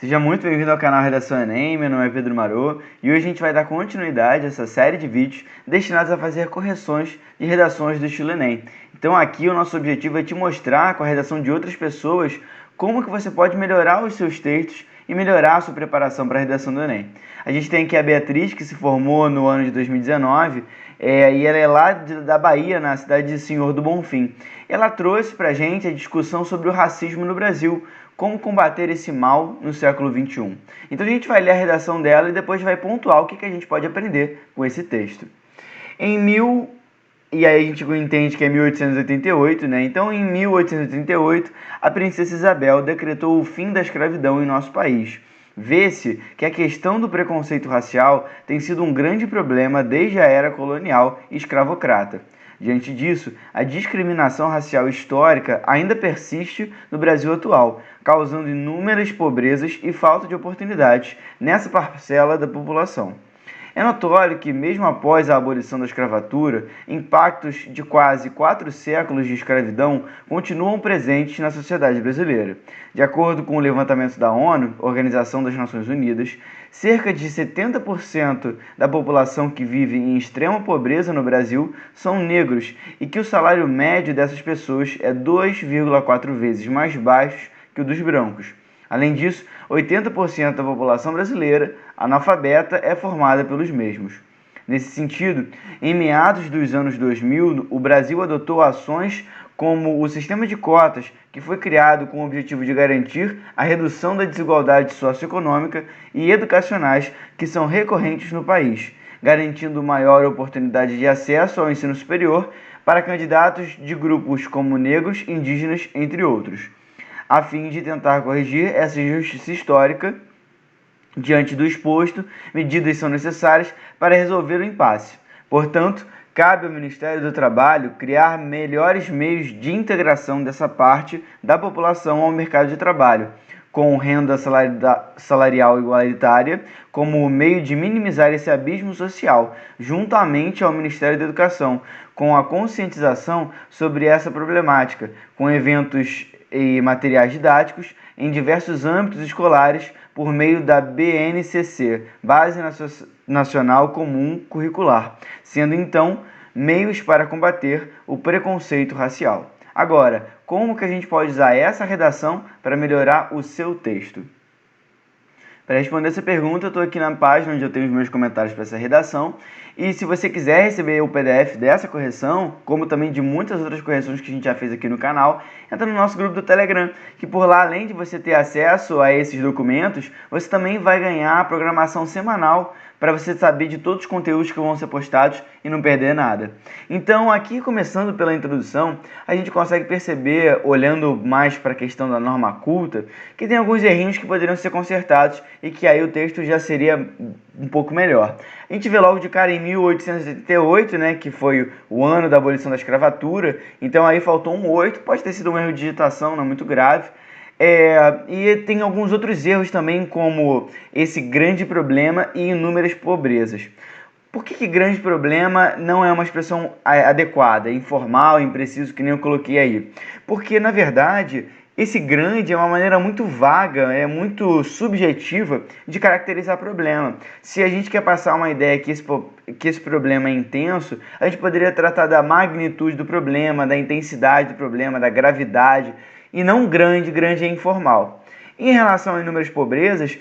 Seja muito bem-vindo ao canal Redação Enem, meu nome é Pedro Marô e hoje a gente vai dar continuidade a essa série de vídeos destinados a fazer correções de redações do estilo Enem. Então aqui o nosso objetivo é te mostrar com a redação de outras pessoas como que você pode melhorar os seus textos e melhorar a sua preparação para a redação do Enem. A gente tem aqui a Beatriz, que se formou no ano de 2019, e ela é lá da Bahia, na cidade de Senhor do Bonfim. Ela trouxe para a gente a discussão sobre o racismo no Brasil, como combater esse mal no século XXI. Então a gente vai ler a redação dela e depois vai pontuar o que a gente pode aprender com esse texto. E aí a gente entende que é 1888, né? Então, em 1888, a princesa Isabel decretou o fim da escravidão em nosso país. Vê-se que a questão do preconceito racial tem sido um grande problema desde a era colonial e escravocrata. Diante disso, a discriminação racial histórica ainda persiste no Brasil atual, causando inúmeras pobrezas e falta de oportunidades nessa parcela da população. É notório que, mesmo após a abolição da escravatura, impactos de quase 4 séculos de escravidão continuam presentes na sociedade brasileira. De acordo com o levantamento da ONU, Organização das Nações Unidas, cerca de 70% da população que vive em extrema pobreza no Brasil são negros e que o salário médio dessas pessoas é 2,4 vezes mais baixo que o dos brancos. Além disso, 80% da população brasileira analfabeta é formada pelos mesmos. Nesse sentido, em meados dos anos 2000, o Brasil adotou ações como o sistema de cotas, que foi criado com o objetivo de garantir a redução da desigualdade socioeconômica e educacionais que são recorrentes no país, garantindo maior oportunidade de acesso ao ensino superior para candidatos de grupos como negros, indígenas, entre outros. A fim de tentar corrigir essa injustiça histórica, diante do exposto, medidas são necessárias para resolver o impasse. Portanto, cabe ao Ministério do Trabalho criar melhores meios de integração dessa parte da população ao mercado de trabalho, com renda salarial igualitária como meio de minimizar esse abismo social, juntamente ao Ministério da Educação, com a conscientização sobre essa problemática, com eventos e materiais didáticos em diversos âmbitos escolares por meio da BNCC, Base Nacional Comum Curricular, sendo então meios para combater o preconceito racial. Agora, como que a gente pode usar essa redação para melhorar o seu texto? Para responder essa pergunta, eu estou aqui na página onde eu tenho os meus comentários para essa redação. E se você quiser receber o PDF dessa correção, como também de muitas outras correções que a gente já fez aqui no canal, entra no nosso grupo do Telegram, que por lá, além de você ter acesso a esses documentos, você também vai ganhar a programação semanal para você saber de todos os conteúdos que vão ser postados e não perder nada. Então, aqui começando pela introdução, a gente consegue perceber, olhando mais para a questão da norma culta, que tem alguns errinhos que poderiam ser consertados e que aí o texto já seria um pouco melhor. A gente vê logo de cara em 1888, né, que foi o ano da abolição da escravatura, então aí faltou um 8, pode ter sido um erro de digitação, não muito grave. E tem alguns outros erros também, como esse grande problema e inúmeras pobrezas. Por que grande problema não é uma expressão adequada, informal, impreciso, que nem eu coloquei aí? Porque, na verdade, esse grande é uma maneira muito vaga, é muito subjetiva de caracterizar problema. Se a gente quer passar uma ideia que esse problema é intenso, a gente poderia tratar da magnitude do problema, da intensidade do problema, da gravidade, e não grande é informal. Em relação a inúmeras pobrezas,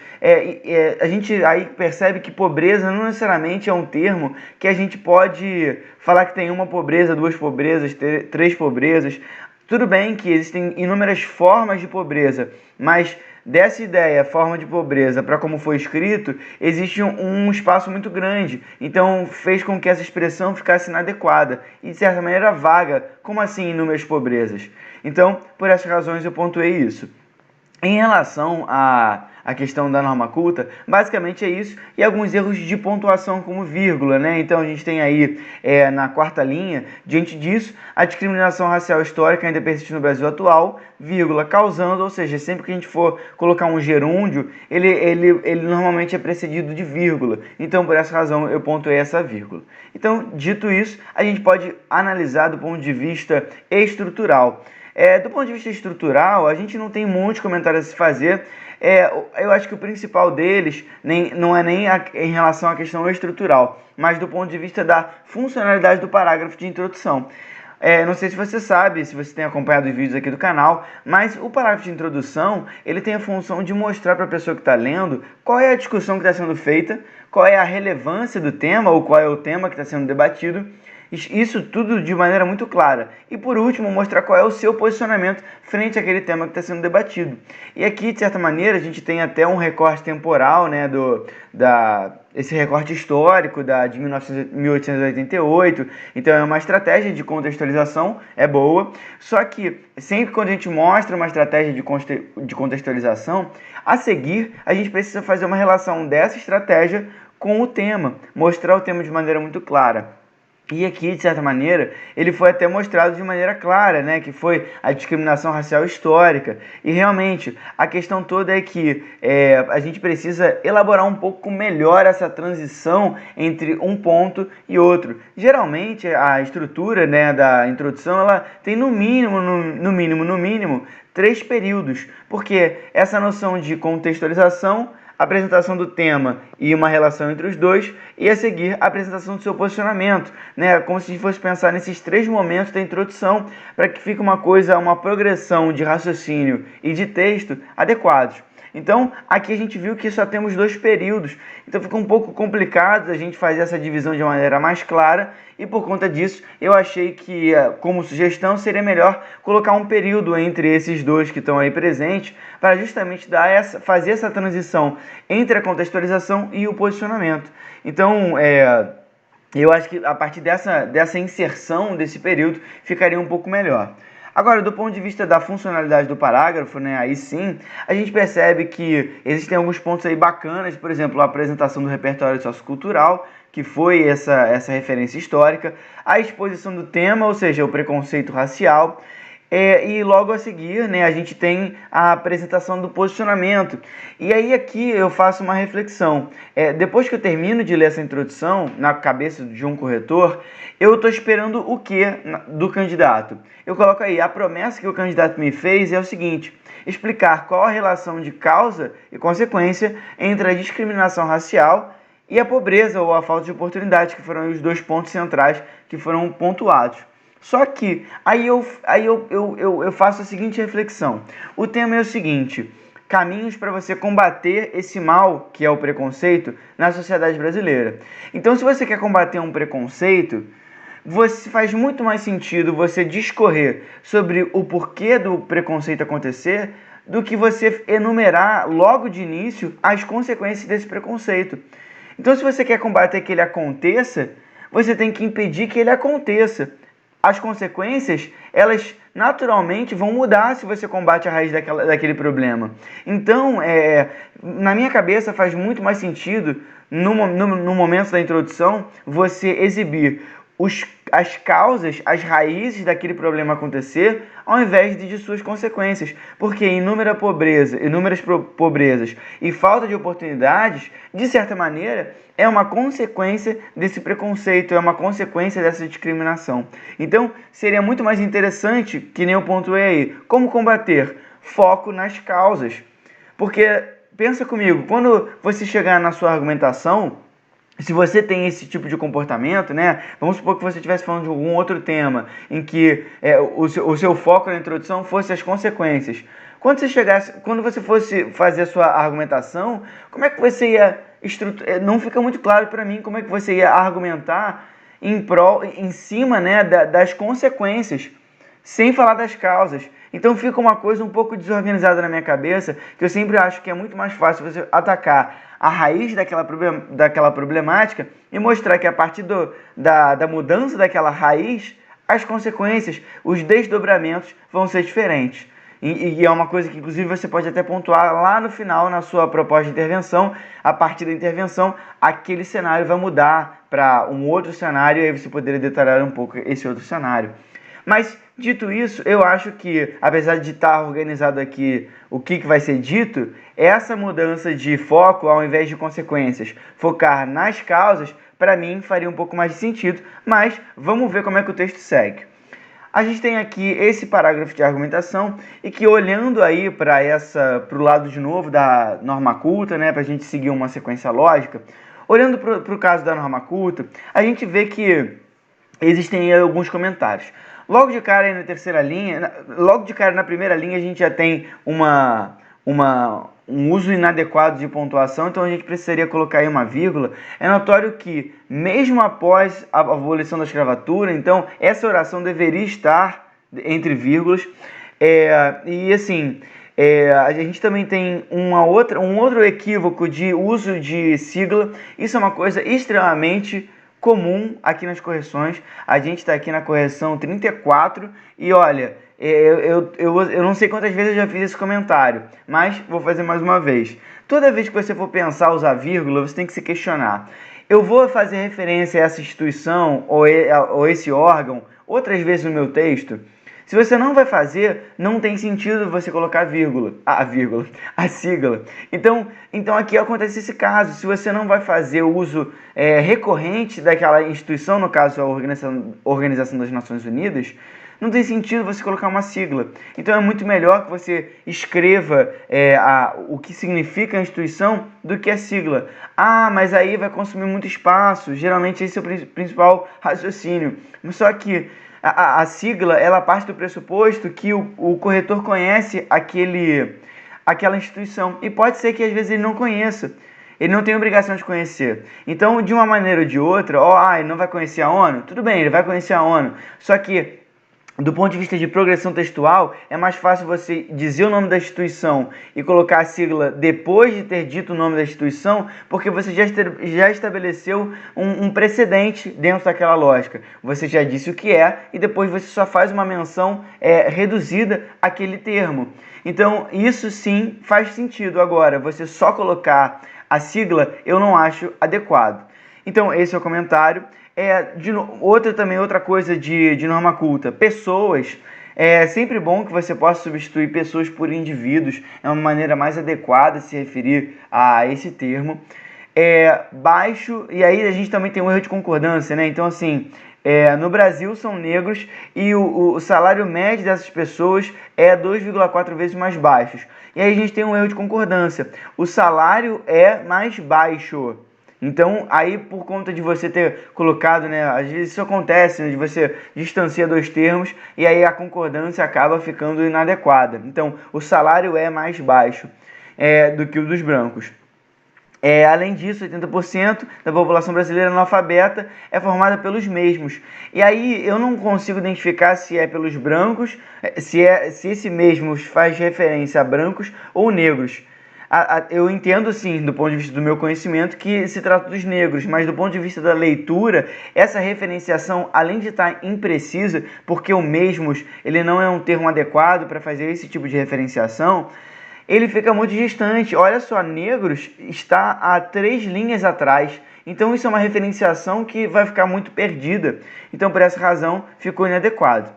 a gente aí percebe que pobreza não necessariamente é um termo que a gente pode falar que tem uma pobreza, duas pobrezas, três pobrezas. Tudo bem que existem inúmeras formas de pobreza, mas dessa ideia, forma de pobreza, para como foi escrito, existe um espaço muito grande. Então, fez com que essa expressão ficasse inadequada e, de certa maneira, vaga. Como assim inúmeras pobrezas? Então, por essas razões, eu pontuei isso. Em relação à questão da norma culta, basicamente é isso, e alguns erros de pontuação como vírgula, né? Então a gente tem aí na quarta linha, diante disso, a discriminação racial histórica ainda persiste no Brasil atual, vírgula, causando, ou seja, sempre que a gente for colocar um gerúndio, ele normalmente é precedido de vírgula. Então, por essa razão, eu pontuei essa vírgula. Então, dito isso, a gente pode analisar do ponto de vista estrutural. Do ponto de vista estrutural, a gente não tem muitos comentários a se fazer. Eu acho que o principal deles não é nem em relação à questão estrutural, mas do ponto de vista da funcionalidade do parágrafo de introdução. Não sei se você sabe, se você tem acompanhado os vídeos aqui do canal, mas o parágrafo de introdução, ele tem a função de mostrar para a pessoa que está lendo qual é a discussão que está sendo feita, qual é a relevância do tema, ou qual é o tema que está sendo debatido, isso tudo de maneira muito clara. E por último, mostrar qual é o seu posicionamento frente àquele tema que está sendo debatido. E aqui, de certa maneira, a gente tem até um recorte temporal, né, esse recorte histórico de 1888, então é uma estratégia de contextualização, é boa, só que sempre quando a gente mostra uma estratégia de contextualização, a seguir a gente precisa fazer uma relação dessa estratégia com o tema, mostrar o tema de maneira muito clara. E aqui, de certa maneira, ele foi até mostrado de maneira clara, né, que foi a discriminação racial histórica. E realmente, a questão toda é que a gente precisa elaborar um pouco melhor essa transição entre um ponto e outro. Geralmente, a estrutura, né, da introdução, ela tem no mínimo, 3 períodos, porque essa noção de contextualização, apresentação do tema e uma relação entre os dois, e a seguir a apresentação do seu posicionamento, né? Como se a gente fosse pensar nesses 3 momentos da introdução, para que fique uma progressão de raciocínio e de texto adequados. Então, aqui a gente viu que só temos 2 períodos, então fica um pouco complicado a gente fazer essa divisão de uma maneira mais clara, e por conta disso, eu achei que, como sugestão, seria melhor colocar um período entre esses 2 que estão aí presentes, para justamente fazer essa transição entre a contextualização e o posicionamento. Então, eu acho que a partir dessa inserção desse período, ficaria um pouco melhor. Agora, do ponto de vista da funcionalidade do parágrafo, né, aí sim, a gente percebe que existem alguns pontos aí bacanas, por exemplo, a apresentação do repertório sociocultural, que foi essa referência histórica, a exposição do tema, ou seja, o preconceito racial, e logo a seguir, né, a gente tem a apresentação do posicionamento. E aí aqui eu faço uma reflexão. Depois que eu termino de ler essa introdução, na cabeça de um corretor, eu estou esperando o que do candidato? Eu coloco aí, a promessa que o candidato me fez é o seguinte: explicar qual a relação de causa e consequência entre a discriminação racial e a pobreza ou a falta de oportunidade, que foram os 2 pontos centrais que foram pontuados. Só que aí eu faço a seguinte reflexão. O tema é o seguinte: caminhos para você combater esse mal que é o preconceito na sociedade brasileira. Então, se você quer combater um preconceito, faz muito mais sentido você discorrer sobre o porquê do preconceito acontecer do que você enumerar logo de início as consequências desse preconceito. Então, se você quer combater que ele aconteça, você tem que impedir que ele aconteça. As consequências, elas naturalmente vão mudar se você combate a raiz daquele problema. Então, na minha cabeça, faz muito mais sentido, no momento da introdução, você exibir as causas, as raízes daquele problema acontecer, ao invés de suas consequências. Porque inúmeras pobrezas e falta de oportunidades, de certa maneira, é uma consequência desse preconceito, é uma consequência dessa discriminação. Então, seria muito mais interessante, que nem eu pontuei aí, como combater? Foco nas causas. Porque, pensa comigo, quando você chegar na sua argumentação, se você tem esse tipo de comportamento, né? Vamos supor que você estivesse falando de algum outro tema em que o seu foco na introdução fosse as consequências. Quando você fosse fazer a sua argumentação, como é que você ia não fica muito claro para mim como é que você ia argumentar em cima, né, das consequências, sem falar das causas. Então fica uma coisa um pouco desorganizada na minha cabeça, que eu sempre acho que é muito mais fácil você atacar a raiz daquela problemática e mostrar que a partir da mudança daquela raiz, as consequências, os desdobramentos vão ser diferentes. E é uma coisa que, inclusive, você pode até pontuar lá no final, na sua proposta de intervenção. A partir da intervenção, aquele cenário vai mudar para um outro cenário, e aí você poderia detalhar um pouco esse outro cenário. Mas, dito isso, eu acho que, apesar de estar organizado aqui o que vai ser dito, essa mudança de foco, ao invés de consequências, focar nas causas, para mim faria um pouco mais de sentido, mas vamos ver como é que o texto segue. A gente tem aqui esse parágrafo de argumentação e que, olhando aí para o lado de novo da norma culta, né, para a gente seguir uma sequência lógica, olhando para o caso da norma culta, a gente vê que existem aí alguns comentários. Logo de cara aí na terceira linha, logo de cara na primeira linha a gente já tem um uso inadequado de pontuação, então a gente precisaria colocar aí uma vírgula. É notório que, mesmo após a abolição da escravatura, então essa oração deveria estar entre vírgulas. E assim, a gente também tem um outro equívoco de uso de sigla. Isso é uma coisa extremamente comum aqui nas correções. A gente está aqui na correção 34 e olha, eu não sei quantas vezes eu já fiz esse comentário, mas vou fazer mais uma vez. Toda vez que você for pensar usar vírgula, você tem que se questionar. Eu vou fazer referência a essa instituição ou esse órgão outras vezes no meu texto? Se você não vai fazer, não tem sentido você colocar a sigla. Então aqui acontece esse caso. Se você não vai fazer o uso recorrente daquela instituição, no caso a Organização das Nações Unidas, não tem sentido você colocar uma sigla. Então é muito melhor que você escreva o que significa a instituição do que a sigla. Ah, mas aí vai consumir muito espaço. Geralmente esse é o principal raciocínio. Só que a sigla, ela parte do pressuposto que o corretor conhece aquela instituição. E pode ser que às vezes ele não conheça. Ele não tem obrigação de conhecer. Então, de uma maneira ou de outra, ele não vai conhecer a ONU? Tudo bem, ele vai conhecer a ONU. Só que, do ponto de vista de progressão textual, é mais fácil você dizer o nome da instituição e colocar a sigla depois de ter dito o nome da instituição, porque você já estabeleceu um precedente dentro daquela lógica. Você já disse o que é e depois você só faz uma menção reduzida àquele termo. Então, isso sim faz sentido. Agora, você só colocar a sigla, eu não acho adequado. Então, esse é o comentário. Outra coisa de norma culta, pessoas. É sempre bom que você possa substituir pessoas por indivíduos, é uma maneira mais adequada de se referir a esse termo. Baixo, e aí a gente também tem um erro de concordância, né? Então, assim, no Brasil são negros e o salário médio dessas pessoas é 2,4 vezes mais baixo. E aí a gente tem um erro de concordância, o salário é mais baixo. Então, aí por conta de você ter colocado, né, às vezes isso acontece, né, de você distancia dois termos e aí a concordância acaba ficando inadequada. Então, o salário é mais baixo do que o dos brancos. Além disso, 80% da população brasileira analfabeta é formada pelos mesmos. E aí eu não consigo identificar se é pelos brancos, se esse mesmos faz referência a brancos ou negros. Eu entendo, sim, do ponto de vista do meu conhecimento, que se trata dos negros, mas do ponto de vista da leitura, essa referenciação, além de estar imprecisa, porque o mesmos ele não é um termo adequado para fazer esse tipo de referenciação, ele fica muito distante. Olha só, negros está a 3 linhas atrás. Então isso é uma referenciação que vai ficar muito perdida. Então, por essa razão, ficou inadequado.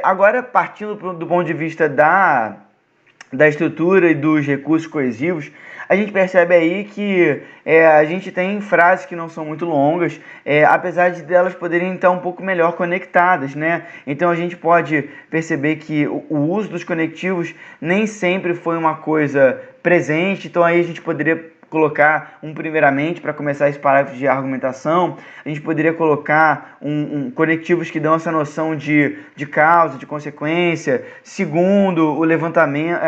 Agora, partindo do ponto de vista da estrutura e dos recursos coesivos, a gente percebe aí que a gente tem frases que não são muito longas, apesar de delas poderem estar um pouco melhor conectadas, né? Então a gente pode perceber que o uso dos conectivos nem sempre foi uma coisa presente, então aí a gente poderia colocar primeiramente, para começar esse parágrafo de argumentação, a gente poderia colocar conectivos que dão essa noção de causa, de consequência. Segundo, o levantamento,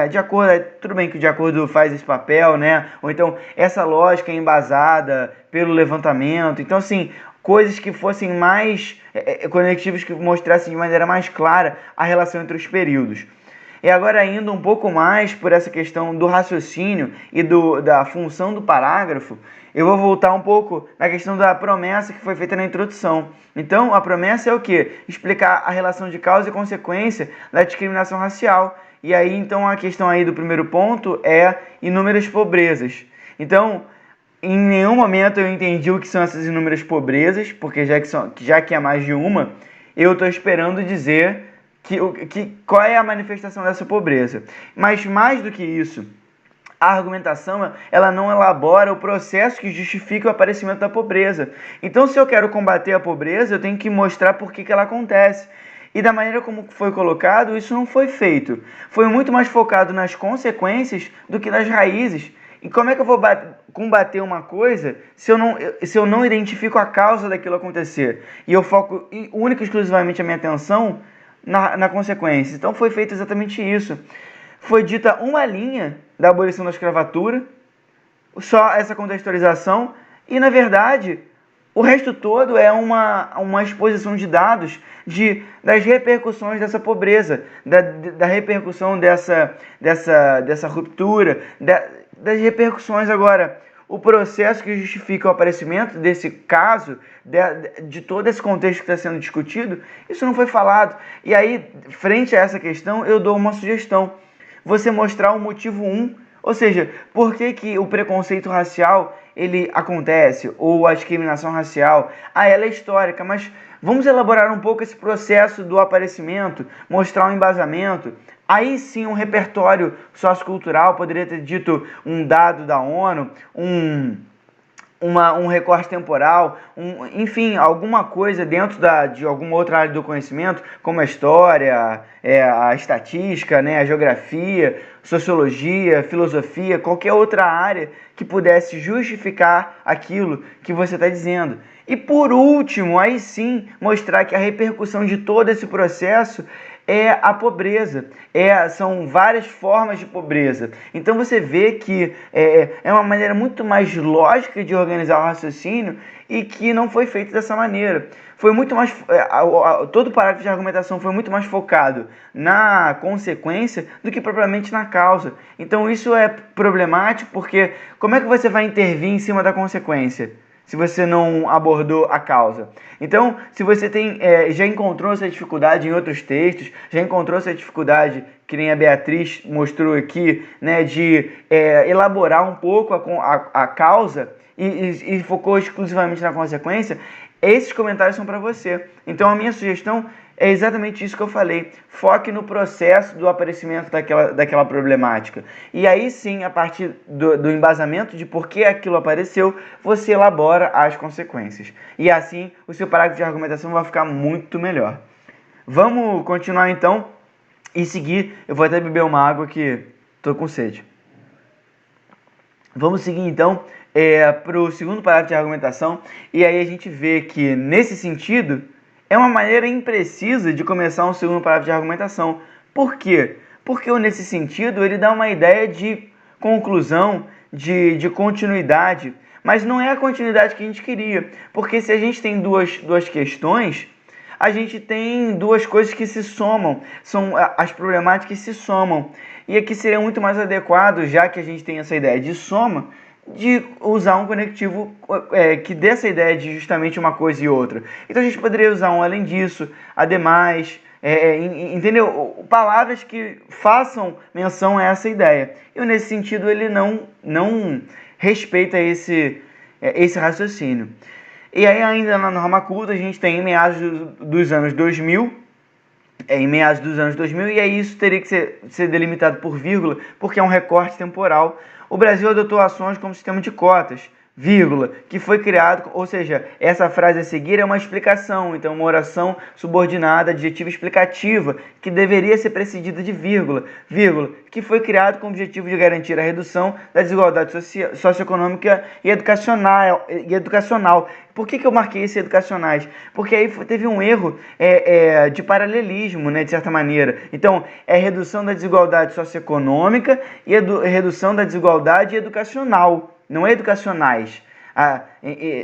tudo bem que de acordo faz esse papel, né? Ou então, essa lógica é embasada pelo levantamento. Então, assim, coisas que fossem mais conectivos que mostrassem de maneira mais clara a relação entre os períodos. E agora, indo um pouco mais por essa questão do raciocínio e da função do parágrafo, eu vou voltar um pouco na questão da promessa que foi feita na introdução. Então, a promessa é o quê? Explicar a relação de causa e consequência da discriminação racial. E aí, então, a questão aí do primeiro ponto é inúmeras pobrezas. Então, em nenhum momento eu entendi o que são essas inúmeras pobrezas, porque já que é mais de uma, eu estou esperando dizer qual é a manifestação dessa pobreza. Mas mais do que isso, a argumentação ela não elabora o processo que justifica o aparecimento da pobreza. Então, se eu quero combater a pobreza, eu tenho que mostrar por que ela acontece. E da maneira como foi colocado, isso não foi feito. Foi muito mais focado nas consequências do que nas raízes. E como é que eu vou combater uma coisa se eu não identifico a causa daquilo acontecer? E eu foco única e exclusivamente a minha atenção na consequência. Então foi feito exatamente isso. Foi dita uma linha da abolição da escravatura, só essa contextualização, e na verdade o resto todo é uma exposição de dados das repercussões dessa pobreza, da repercussão dessa ruptura, das repercussões. Agora, o processo que justifica o aparecimento desse caso, de todo esse contexto que está sendo discutido, isso não foi falado. E aí, frente a essa questão, eu dou uma sugestão. Você mostrar o motivo 1, ou seja, por que o preconceito racial ele acontece, ou a discriminação racial. Ela é histórica, mas vamos elaborar um pouco esse processo do aparecimento, mostrar um embasamento. Aí sim, um repertório sociocultural, poderia ter dito um dado da ONU, um recorte temporal, enfim, alguma coisa dentro de alguma outra área do conhecimento, como a história, a estatística, né, a geografia, sociologia, filosofia, qualquer outra área que pudesse justificar aquilo que você está dizendo. E por último, aí sim, mostrar que a repercussão de todo esse processo é a pobreza, são várias formas de pobreza. Então você vê que é uma maneira muito mais lógica de organizar o raciocínio e que não foi feito dessa maneira. Foi muito mais, todo o parágrafo de argumentação foi muito mais focado na consequência do que propriamente na causa. Então isso é problemático, porque como é que você vai intervir em cima da consequência se você não abordou a causa? Então, se você já encontrou essa dificuldade em outros textos, já encontrou essa dificuldade, que nem a Beatriz mostrou aqui, né, de elaborar um pouco a causa e focou exclusivamente na consequência, esses comentários são para você. Então, a minha sugestão é exatamente isso que eu falei. Foque no processo do aparecimento daquela problemática. E aí sim, a partir do embasamento de por que aquilo apareceu, você elabora as consequências. E assim, o seu parágrafo de argumentação vai ficar muito melhor. Vamos continuar então e seguir. Eu vou até beber uma água que estou com sede. Vamos seguir então para o segundo parágrafo de argumentação. E aí a gente vê que, nesse sentido, é uma maneira imprecisa de começar um segundo parágrafo de argumentação. Por quê? Porque nesse sentido ele dá uma ideia de conclusão, de continuidade, mas não é a continuidade que a gente queria. Porque se a gente tem duas questões, a gente tem duas coisas que se somam, são as problemáticas que se somam. E aqui seria muito mais adequado, já que a gente tem essa ideia de soma, de usar um conectivo que dê essa ideia de justamente uma coisa e outra. Então a gente poderia usar um além disso, ademais, entendeu? Palavras que façam menção a essa ideia. E nesse sentido ele não respeita esse raciocínio. E aí ainda na norma culta a gente tem em meados dos anos 2000, e aí isso teria que ser delimitado por vírgula, porque é um recorte temporal. O Brasil adotou ações como sistema de cotas, vírgula, que foi criado, ou seja, essa frase a seguir é uma explicação, então uma oração subordinada, adjetiva explicativa, que deveria ser precedida de vírgula, que foi criado com o objetivo de garantir a redução da desigualdade socioeconômica e educacional. Por que eu marquei esse educacionais? Porque aí teve um erro de paralelismo, né, de certa maneira. Então, é redução da desigualdade socioeconômica e redução da desigualdade educacional, não é educacionais.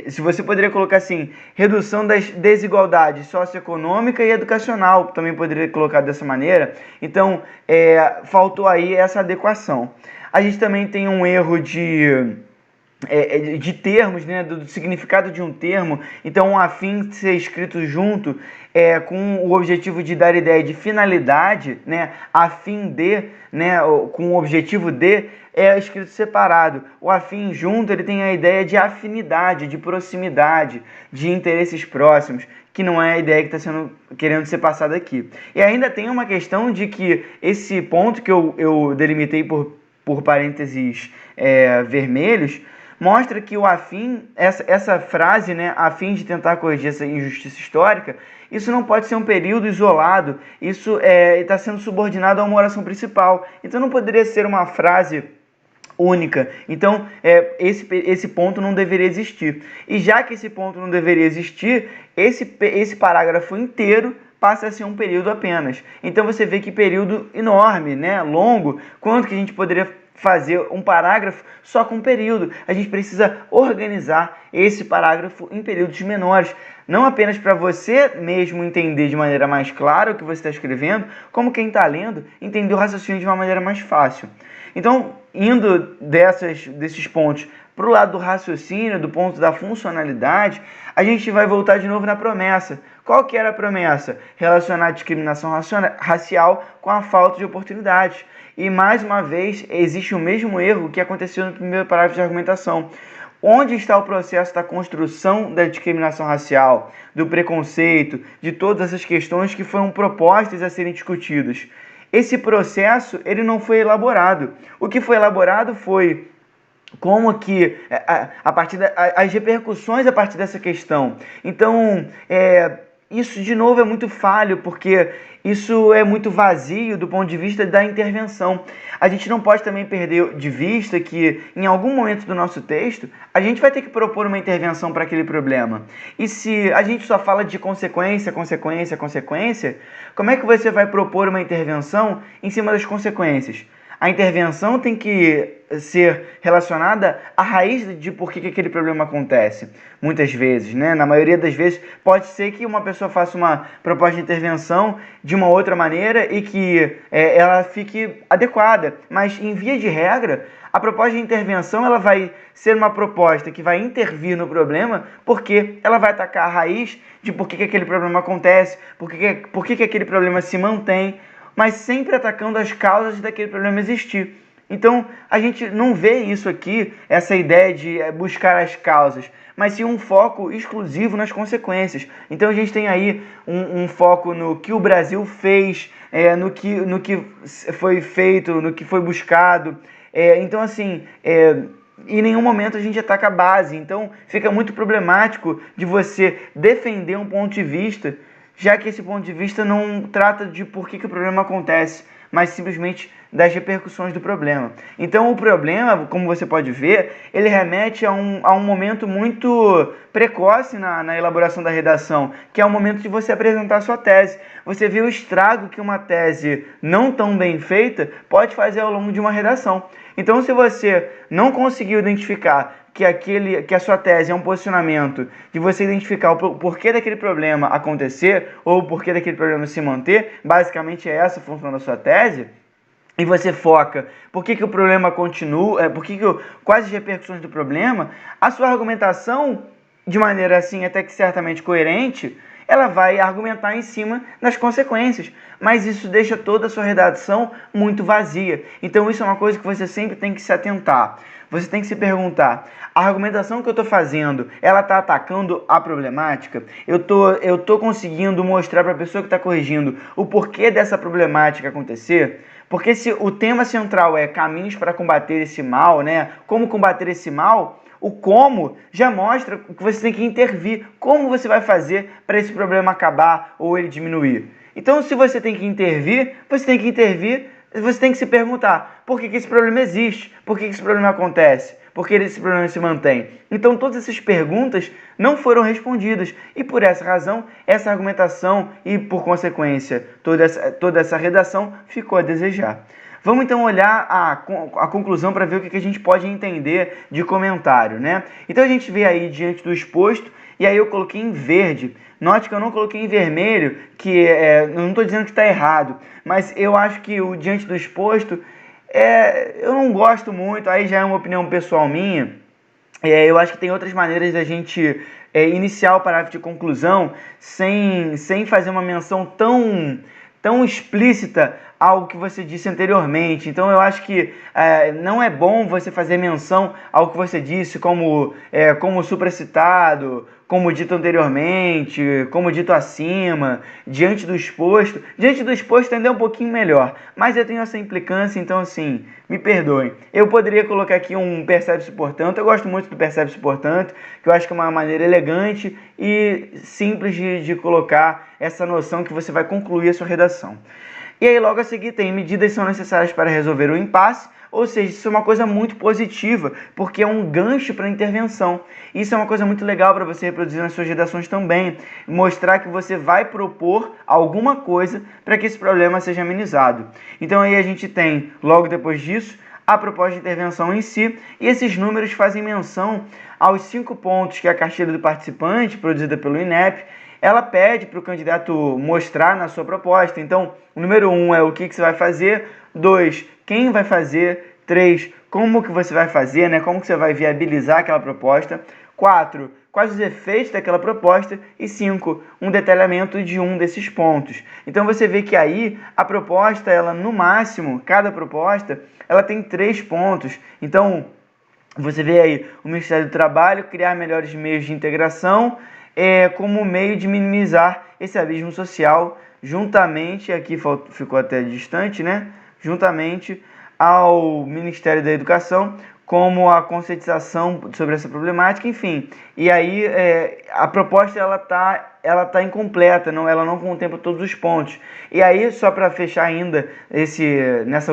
Se você poderia colocar assim, redução das desigualdades socioeconômica e educacional, também poderia colocar dessa maneira. Então, faltou aí essa adequação. A gente também tem um erro de termos, né, do significado de um termo. Então, a fim ser escrito junto com o objetivo de dar ideia de finalidade, né, a fim de, né, com o objetivo de, é escrito separado. O afim junto, ele tem a ideia de afinidade, de proximidade, de interesses próximos, que não é a ideia que está querendo ser passada aqui. E ainda tem uma questão de que esse ponto que eu delimitei por parênteses vermelhos, mostra que o a fim, essa frase, né, a fim de tentar corrigir essa injustiça histórica, isso não pode ser um período isolado, isso está sendo subordinado a uma oração principal. Então não poderia ser uma frase única. Então, esse ponto não deveria existir. E já que esse ponto não deveria existir, esse parágrafo inteiro passa a ser um período apenas. Então você vê que período enorme, né, longo, quanto que a gente poderia fazer um parágrafo só com um período. A gente precisa organizar esse parágrafo em períodos menores, não apenas para você mesmo entender de maneira mais clara o que você está escrevendo, como quem está lendo entender o raciocínio de uma maneira mais fácil. Então, indo desses pontos para o lado do raciocínio, do ponto da funcionalidade, a gente vai voltar de novo na promessa. Qual que era a promessa? Relacionar a discriminação racial com a falta de oportunidades. E, mais uma vez, existe o mesmo erro que aconteceu no primeiro parágrafo de argumentação. Onde está o processo da construção da discriminação racial, do preconceito, de todas essas questões que foram propostas a serem discutidas? Esse processo ele não foi elaborado. O que foi elaborado foi como que a partir as repercussões a partir dessa questão. Então, isso de novo é muito falho, porque isso é muito vazio do ponto de vista da intervenção. A gente não pode também perder de vista que em algum momento do nosso texto a gente vai ter que propor uma intervenção para aquele problema. E se a gente só fala de consequência, consequência, consequência, como é que você vai propor uma intervenção em cima das consequências? A intervenção tem que ser relacionada à raiz de por que aquele problema acontece. Muitas vezes, né? Na maioria das vezes, pode ser que uma pessoa faça uma proposta de intervenção de uma outra maneira e que ela fique adequada. Mas, em via de regra, a proposta de intervenção ela vai ser uma proposta que vai intervir no problema porque ela vai atacar a raiz de por que aquele problema acontece, por que aquele problema se mantém, mas sempre atacando as causas daquele problema existir. Então, a gente não vê isso aqui, essa ideia de buscar as causas, mas sim um foco exclusivo nas consequências. Então, a gente tem aí um foco no que o Brasil fez, no que foi feito, no que foi buscado. Então, assim, em nenhum momento a gente ataca a base. Então, fica muito problemático de você defender um ponto de vista, já que esse ponto de vista não trata de por que o problema acontece, mas simplesmente das repercussões do problema. Então o problema, como você pode ver, ele remete a um momento muito precoce na elaboração da redação, que é o momento de você apresentar a sua tese. Você vê o estrago que uma tese não tão bem feita pode fazer ao longo de uma redação. Então, se você não conseguiu identificar que a sua tese é um posicionamento de você identificar o porquê daquele problema acontecer ou o porquê daquele problema se manter, basicamente é essa a função da sua tese, e você foca por que o problema continua, quais as repercussões do problema, a sua argumentação, de maneira assim até que certamente coerente, ela vai argumentar em cima das consequências, mas isso deixa toda a sua redação muito vazia. Então isso é uma coisa que você sempre tem que se atentar. Você tem que se perguntar, a argumentação que eu estou fazendo, ela está atacando a problemática? Eu tô conseguindo mostrar para a pessoa que está corrigindo o porquê dessa problemática acontecer? Porque se o tema central é caminhos para combater esse mal, né? Como combater esse mal, o como já mostra que você tem que intervir. Como você vai fazer para esse problema acabar ou ele diminuir? Então, se você tem que intervir, você tem que se perguntar por que esse problema existe, por que esse problema acontece, por que esse problema se mantém. Então, todas essas perguntas não foram respondidas e, por essa razão, essa argumentação e, por consequência, toda essa redação ficou a desejar. Vamos então olhar a conclusão para ver o que a gente pode entender de comentário, né? Então a gente vê aí diante do exposto, e aí eu coloquei em verde. Note que eu não coloquei em vermelho, que eu não estou dizendo que está errado, mas eu acho que o diante do exposto, eu não gosto muito, aí já é uma opinião pessoal minha. Eu acho que tem outras maneiras da gente iniciar o parágrafo de conclusão sem fazer uma menção tão explícita ao que você disse anteriormente. Então eu acho que não é bom você fazer menção ao que você disse como supracitado, como dito anteriormente, como dito acima, diante do exposto. Diante do exposto ainda é um pouquinho melhor, mas eu tenho essa implicância, então assim, me perdoem. Eu poderia colocar aqui um percebe-se portanto. Eu gosto muito do percebe-se portanto, que eu acho que é uma maneira elegante e simples de colocar essa noção que você vai concluir a sua redação. E aí logo a seguir tem medidas são necessárias para resolver o impasse, ou seja, isso é uma coisa muito positiva, porque é um gancho para a intervenção. Isso é uma coisa muito legal para você reproduzir nas suas redações também, mostrar que você vai propor alguma coisa para que esse problema seja amenizado. Então aí a gente tem, logo depois disso, a proposta de intervenção em si, e esses números fazem menção aos 5 pontos que a cartilha do participante, produzida pelo INEP, ela pede para o candidato mostrar na sua proposta. Então, o número 1 é o que você vai fazer, 2, quem vai fazer, 3, como que você vai fazer, né? Como que você vai viabilizar aquela proposta, 4, quais os efeitos daquela proposta e 5, um detalhamento de um desses pontos. Então você vê que aí a proposta, ela no máximo, cada proposta, ela tem 3 pontos. Então você vê aí o Ministério do Trabalho criar melhores meios de integração como meio de minimizar esse abismo social, juntamente, aqui ficou até distante, né? Juntamente ao Ministério da Educação, como a conscientização sobre essa problemática, enfim. E aí a proposta ela tá incompleta, ela não contempla todos os pontos. E aí, só para fechar ainda nessa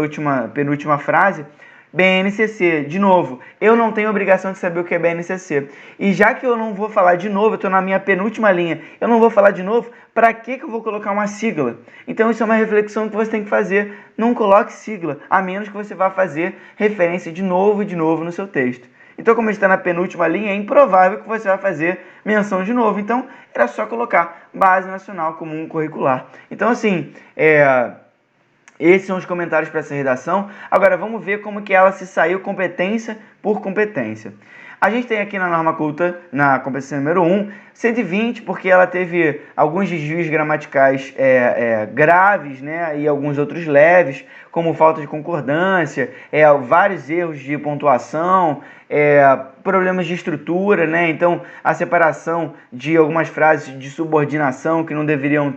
penúltima frase, BNCC, de novo, eu não tenho obrigação de saber o que é BNCC. E já que eu não vou falar de novo, eu estou na minha penúltima linha, eu não vou falar de novo, para que eu vou colocar uma sigla? Então isso é uma reflexão que você tem que fazer. Não coloque sigla, a menos que você vá fazer referência de novo e de novo no seu texto. Então, como está na penúltima linha, é improvável que você vá fazer menção de novo. Então, era só colocar Base Nacional Comum Curricular. Então, assim, esses são os comentários para essa redação. Agora vamos ver como que ela se saiu competência por competência. A gente tem aqui na norma culta, na competência número 1, 120, porque ela teve alguns desvios gramaticais graves, né, e alguns outros leves, como falta de concordância, vários erros de pontuação, problemas de estrutura, né? Então a separação de algumas frases de subordinação que não deveriam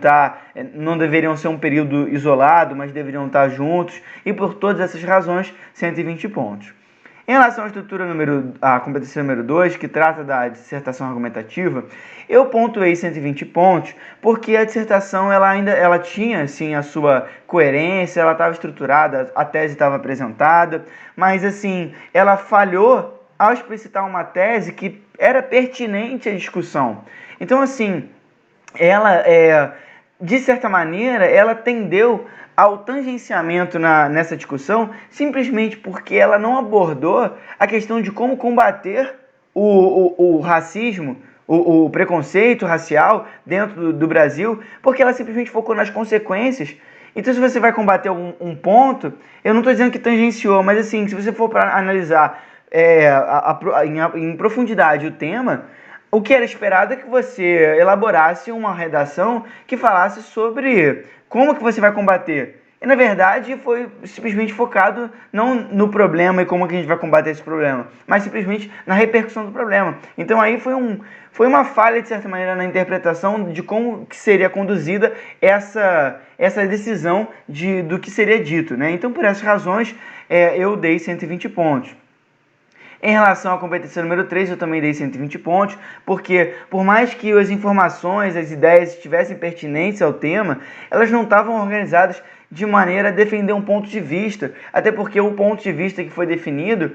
ser um período isolado, mas deveriam estar juntos, e por todas essas razões, 120 pontos. Em relação à competência número 2, que trata da dissertação argumentativa, eu pontuei 120 pontos porque a dissertação ela tinha assim, a sua coerência, ela estava estruturada, a tese estava apresentada, mas assim, ela falhou ao explicitar uma tese que era pertinente à discussão. Então, assim, ela, de certa maneira, ela tendeu ao tangenciamento nessa discussão, simplesmente porque ela não abordou a questão de como combater o racismo, o preconceito racial dentro do Brasil, porque ela simplesmente focou nas consequências. Então, se você vai combater um ponto, eu não estou dizendo que tangenciou, mas assim, se você for para analisar em profundidade o tema, o que era esperado é que você elaborasse uma redação que falasse sobre como que você vai combater. E, na verdade, foi simplesmente focado não no problema e como que a gente vai combater esse problema, mas simplesmente na repercussão do problema. Então, aí foi uma falha, de certa maneira, na interpretação de como que seria conduzida essa decisão do que seria dito, né? Então, por essas razões, eu dei 120 pontos. Em relação à competência número 3, eu também dei 120 pontos, porque por mais que as informações, as ideias estivessem pertinentes ao tema, elas não estavam organizadas de maneira a defender um ponto de vista, até porque o ponto de vista que foi definido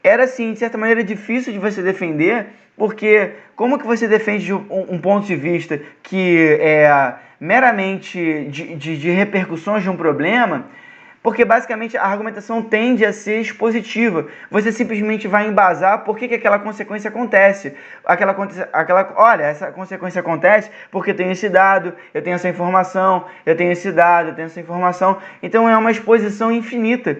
era, assim, de certa maneira difícil de você defender, porque como que você defende um ponto de vista que é meramente de repercussões de um problema? Porque basicamente a argumentação tende a ser expositiva. Você simplesmente vai embasar por que aquela consequência acontece. Olha, essa consequência acontece porque eu tenho esse dado, eu tenho essa informação, eu tenho esse dado, eu tenho essa informação. Então é uma exposição infinita.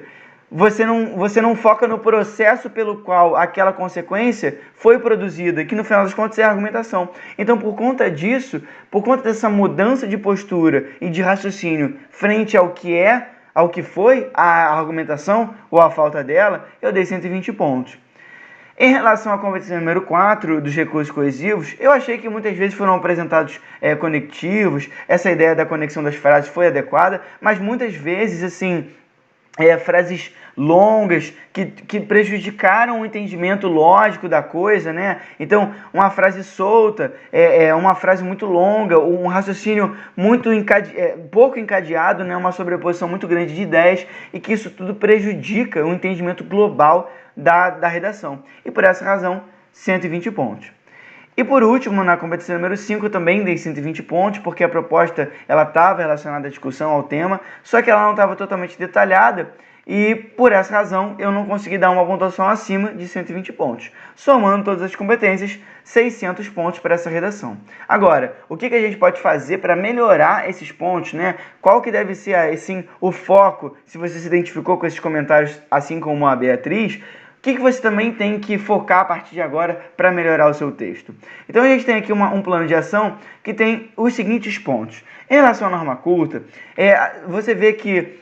Você não foca no processo pelo qual aquela consequência foi produzida, que no final das contas é a argumentação. Então, por conta disso, por conta dessa mudança de postura e de raciocínio frente ao que é ao que foi a argumentação ou a falta dela, eu dei 120 pontos. Em relação à competência número 4 dos recursos coesivos, eu achei que muitas vezes foram apresentados conectivos, essa ideia da conexão das frases foi adequada, mas muitas vezes, assim, frases longas que prejudicaram o entendimento lógico da coisa, né? Então, uma frase solta, uma frase muito longa, um raciocínio muito pouco encadeado, né? Uma sobreposição muito grande de ideias, e que isso tudo prejudica o entendimento global da redação. E por essa razão, 120 pontos. E por último, na competência número 5, eu também dei 120 pontos, porque a proposta estava relacionada à discussão, ao tema, só que ela não estava totalmente detalhada, e por essa razão eu não consegui dar uma pontuação acima de 120 pontos. Somando todas as competências, 600 pontos para essa redação. Agora, o que a gente pode fazer para melhorar esses pontos, né? Qual que deve ser, assim, o foco, se você se identificou com esses comentários, assim como a Beatriz? O que você também tem que focar a partir de agora para melhorar o seu texto? Então a gente tem aqui um plano de ação que tem os seguintes pontos. Em relação à norma culta, você vê que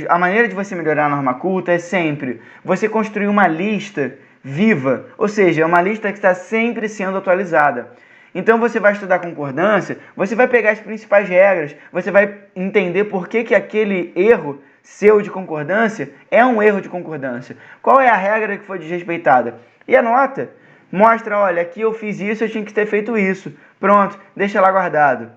a maneira de você melhorar a norma culta é sempre você construir uma lista viva, ou seja, uma lista que está sempre sendo atualizada. Então você vai estudar concordância, você vai pegar as principais regras, você vai entender por que aquele erro seu de concordância é um erro de concordância. Qual é a regra que foi desrespeitada? E anota, mostra, olha, aqui eu fiz isso, eu tinha que ter feito isso. Pronto, deixa lá guardado.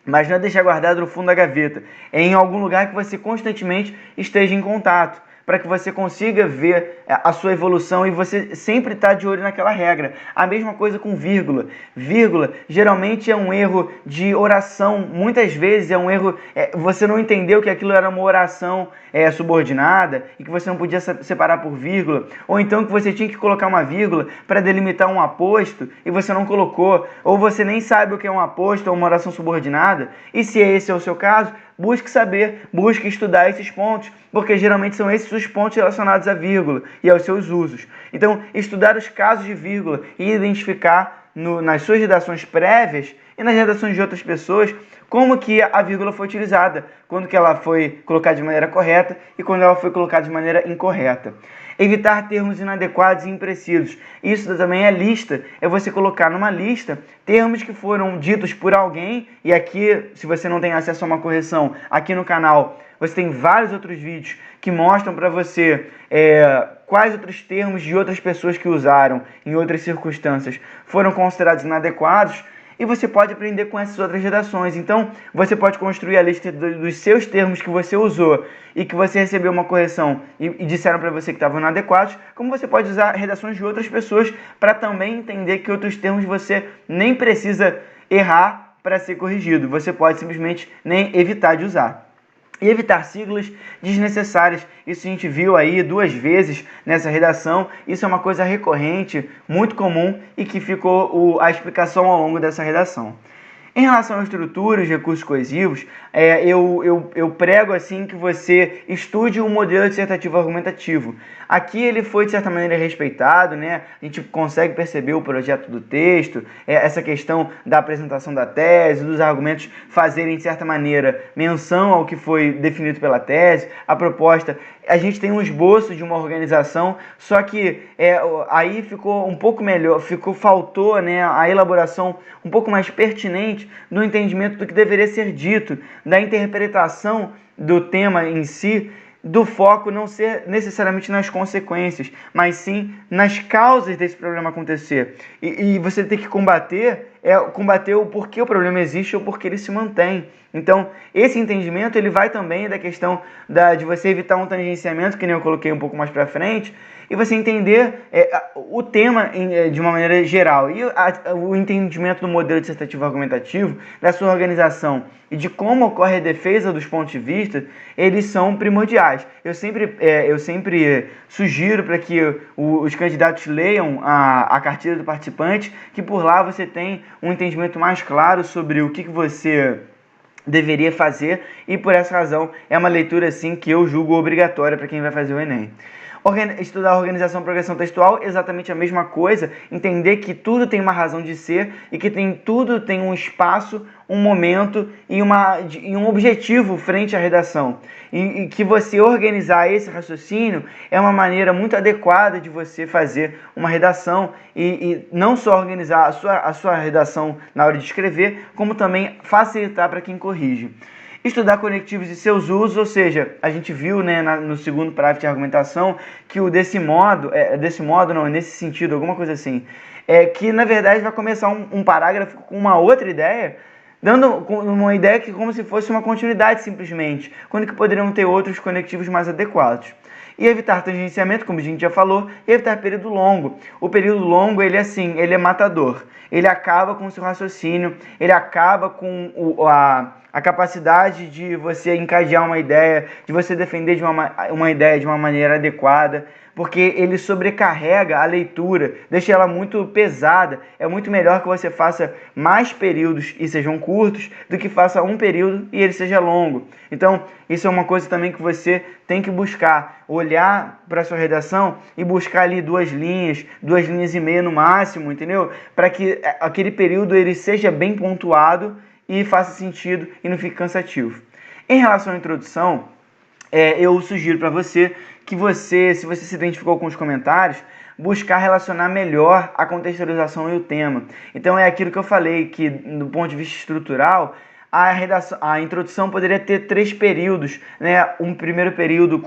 Mas não é deixar guardado no fundo da gaveta, é em algum lugar que você constantemente esteja em contato, para que você consiga ver a sua evolução e você sempre está de olho naquela regra. A mesma coisa com vírgula. Vírgula geralmente é um erro de oração, muitas vezes é um erro, você não entendeu que aquilo era uma oração subordinada e que você não podia separar por vírgula, ou então que você tinha que colocar uma vírgula para delimitar um aposto e você não colocou, ou você nem sabe o que é um aposto ou uma oração subordinada, e se esse é o seu caso, busque saber, busque estudar esses pontos, porque geralmente são esses os pontos relacionados à vírgula e aos seus usos. Então, estudar os casos de vírgula e identificar nas suas redações prévias e nas redações de outras pessoas como que a vírgula foi utilizada, quando que ela foi colocada de maneira correta e quando ela foi colocada de maneira incorreta. Evitar termos inadequados e imprecisos. Isso também é lista, é você colocar numa lista termos que foram ditos por alguém, e aqui, se você não tem acesso a uma correção, aqui no canal você tem vários outros vídeos que mostram para você quais outros termos de outras pessoas que usaram em outras circunstâncias foram considerados inadequados, e você pode aprender com essas outras redações. Então, você pode construir a lista dos seus termos que você usou e que você recebeu uma correção e disseram para você que estavam inadequados, como você pode usar redações de outras pessoas para também entender que outros termos você nem precisa errar para ser corrigido. Você pode simplesmente nem evitar de usar. E evitar siglas desnecessárias. Isso a gente viu aí 2 vezes nessa redação. Isso é uma coisa recorrente, muito comum, e que ficou a explicação ao longo dessa redação. Em relação à estrutura e os recursos coesivos, eu prego assim que você estude o modelo dissertativo argumentativo. Aqui ele foi, de certa maneira, respeitado, né? A gente consegue perceber o projeto do texto, essa questão da apresentação da tese, dos argumentos fazerem, de certa maneira, menção ao que foi definido pela tese, a proposta. A gente tem um esboço de uma organização, só que aí ficou um pouco melhor, faltou, né, a elaboração um pouco mais pertinente no entendimento do que deveria ser dito, da interpretação do tema em si, do foco não ser necessariamente nas consequências, mas sim nas causas desse problema acontecer. E você tem que combater o porquê o problema existe ou porquê ele se mantém. Então, esse entendimento ele vai também da questão de você evitar um tangenciamento, que nem eu coloquei um pouco mais para frente, e você entender o tema de uma maneira geral. E o entendimento do modelo dissertativo argumentativo, da sua organização e de como ocorre a defesa dos pontos de vista, eles são primordiais. Eu sempre sugiro para que os candidatos leiam a cartilha do participante, que por lá você tem um entendimento mais claro sobre o que você deveria fazer, e por essa razão é uma leitura assim que eu julgo obrigatória para quem vai fazer o Enem. Estudar organização e progressão textual, exatamente a mesma coisa, entender que tudo tem uma razão de ser e que tudo tem um espaço, um momento e um objetivo frente à redação. E que você organizar esse raciocínio é uma maneira muito adequada de você fazer uma redação e não só organizar a sua redação na hora de escrever, como também facilitar para quem corrige. Estudar conectivos e seus usos, ou seja, a gente viu, né, no segundo parágrafo de argumentação que nesse sentido, alguma coisa assim, que na verdade vai começar um parágrafo com uma outra ideia, dando uma ideia que como se fosse uma continuidade simplesmente, quando que poderiam ter outros conectivos mais adequados. E evitar tangenciamento, como a gente já falou, e evitar período longo. O período longo, ele é matador. Ele acaba com o seu raciocínio, ele acaba com a capacidade de você encadear uma ideia, de você defender uma ideia de uma maneira adequada, porque ele sobrecarrega a leitura, deixa ela muito pesada. É muito melhor que você faça mais períodos e sejam curtos do que faça um período e ele seja longo. Então, isso é uma coisa também que você tem que buscar, olhar para a sua redação e buscar ali 2 linhas e meia no máximo, entendeu? Para que aquele período ele seja bem pontuado e faça sentido e não fique cansativo. Em relação à introdução, eu sugiro para você que se você se identificou com os comentários, buscar relacionar melhor a contextualização e o tema. Então é aquilo que eu falei, que do ponto de vista estrutural, a introdução poderia ter 3 períodos, né? Um primeiro período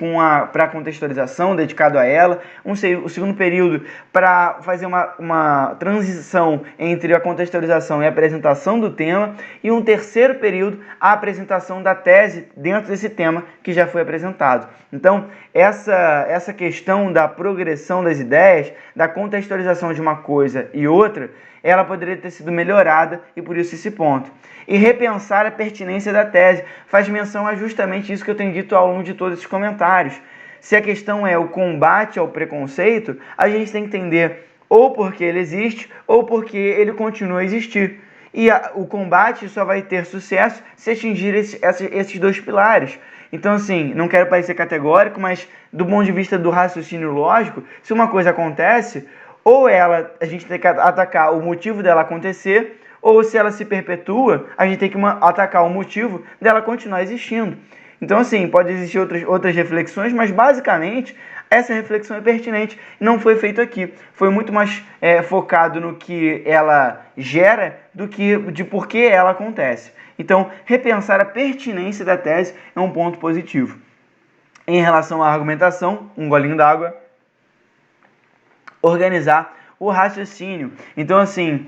para contextualização, dedicado a ela, o segundo período para fazer uma transição entre a contextualização e a apresentação do tema, e um terceiro período, a apresentação da tese dentro desse tema que já foi apresentado. Então, essa questão da progressão das ideias, da contextualização de uma coisa e outra, ela poderia ter sido melhorada e por isso esse ponto. E repensar a pertinência da tese faz menção a justamente isso que eu tenho dito ao longo de todos esses comentários. Se a questão é o combate ao preconceito, a gente tem que entender ou porque ele existe ou porque ele continua a existir. E o combate só vai ter sucesso se atingir esses 2 pilares. Então, assim, não quero parecer categórico, mas do ponto de vista do raciocínio lógico, se uma coisa acontece, ou a gente tem que atacar o motivo dela acontecer, ou se ela se perpetua, a gente tem que atacar o motivo dela continuar existindo. Então, assim, pode existir outras reflexões, mas basicamente essa reflexão é pertinente e não foi feito aqui. Foi muito mais focado no que ela gera do que de por que ela acontece. Então, repensar a pertinência da tese é um ponto positivo. Em relação à argumentação, um golinho d'água, organizar o raciocínio. Então, assim,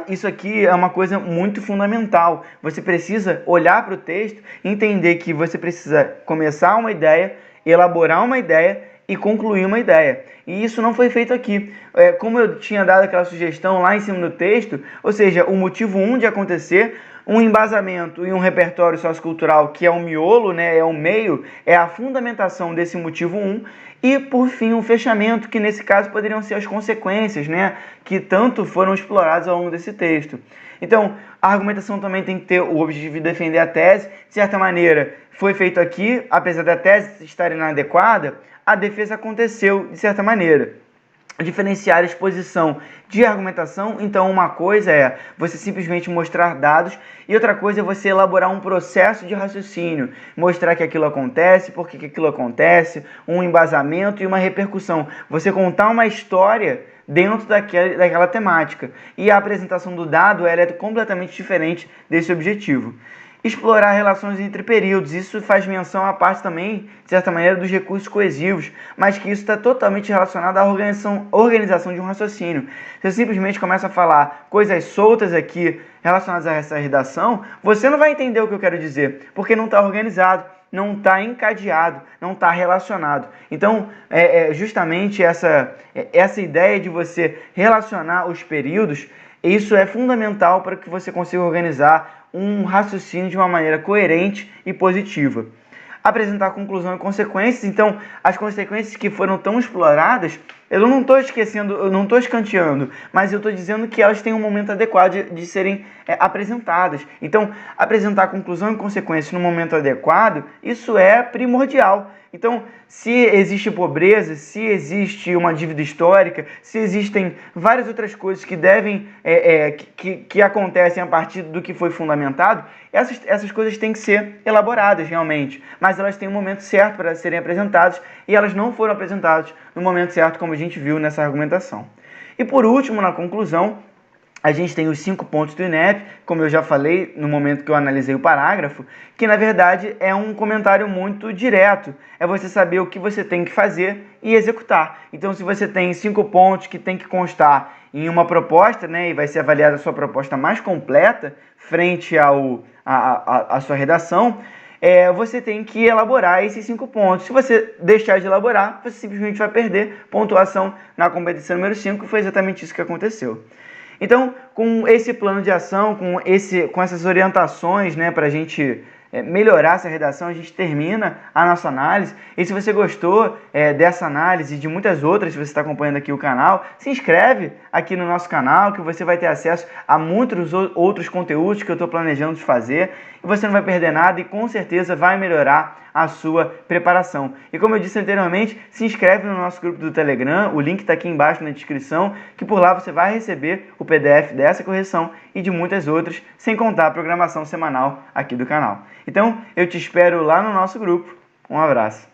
isso aqui é uma coisa muito fundamental. Você precisa olhar para o texto e entender que você precisa começar uma ideia, elaborar uma ideia e concluir uma ideia. E isso não foi feito aqui. Como eu tinha dado aquela sugestão lá em cima do texto, ou seja, o motivo 1 de acontecer, um embasamento e um repertório sociocultural que é o miolo, né, é o meio, é a fundamentação desse motivo 1, e por fim um fechamento, que nesse caso poderiam ser as consequências, né, que tanto foram exploradas ao longo desse texto. Então, a argumentação também tem que ter o objetivo de defender a tese. De certa maneira, foi feito aqui, apesar da tese estar inadequada, a defesa aconteceu de certa maneira. Diferenciar a exposição de argumentação, então uma coisa é você simplesmente mostrar dados e outra coisa é você elaborar um processo de raciocínio, mostrar que aquilo acontece, por que aquilo acontece, um embasamento e uma repercussão. Você contar uma história dentro daquela temática. E a apresentação do dado ela é completamente diferente desse objetivo. Explorar relações entre períodos, isso faz menção à parte também, de certa maneira, dos recursos coesivos, mas que isso está totalmente relacionado à organização de um raciocínio. Se eu simplesmente começo a falar coisas soltas aqui relacionadas a essa redação, você não vai entender o que eu quero dizer, porque não está organizado, não está encadeado, não está relacionado. Então, justamente essa ideia de você relacionar os períodos, isso é fundamental para que você consiga organizar um raciocínio de uma maneira coerente e positiva. Apresentar conclusão e consequências. Então, as consequências que foram tão exploradas Eu não estou esquecendo, eu não estou escanteando, mas eu estou dizendo que elas têm um momento adequado de serem apresentadas. Então, apresentar conclusão e consequência no momento adequado, isso é primordial. Então, se existe pobreza, se existe uma dívida histórica, se existem várias outras coisas que devem, que acontecem a partir do que foi fundamentado, essas coisas têm que ser elaboradas realmente, mas elas têm um momento certo para serem apresentadas e elas não foram apresentadas no momento certo, como a gente viu nessa argumentação. E por último, na conclusão, a gente tem os 5 pontos do INEP, como eu já falei no momento que eu analisei o parágrafo, que na verdade é um comentário muito direto. É você saber o que você tem que fazer e executar. Então, se você tem 5 pontos que tem que constar em uma proposta, né, e vai ser avaliada a sua proposta mais completa frente à sua redação, você tem que elaborar esses 5 pontos. Se você deixar de elaborar, você simplesmente vai perder pontuação na competição número 5, e foi exatamente isso que aconteceu. Então, com esse plano de ação, com essas orientações, né, para a gente melhorar essa redação, a gente termina a nossa análise. E se você gostou dessa análise e de muitas outras, se você está acompanhando aqui o canal, se inscreve aqui no nosso canal, que você vai ter acesso a muitos outros conteúdos que eu estou planejando de fazer. E você não vai perder nada e com certeza vai melhorar a sua preparação. E como eu disse anteriormente, se inscreve no nosso grupo do Telegram, o link está aqui embaixo na descrição, que por lá você vai receber o PDF dessa correção e de muitas outras, sem contar a programação semanal aqui do canal. Então, eu te espero lá no nosso grupo. Um abraço.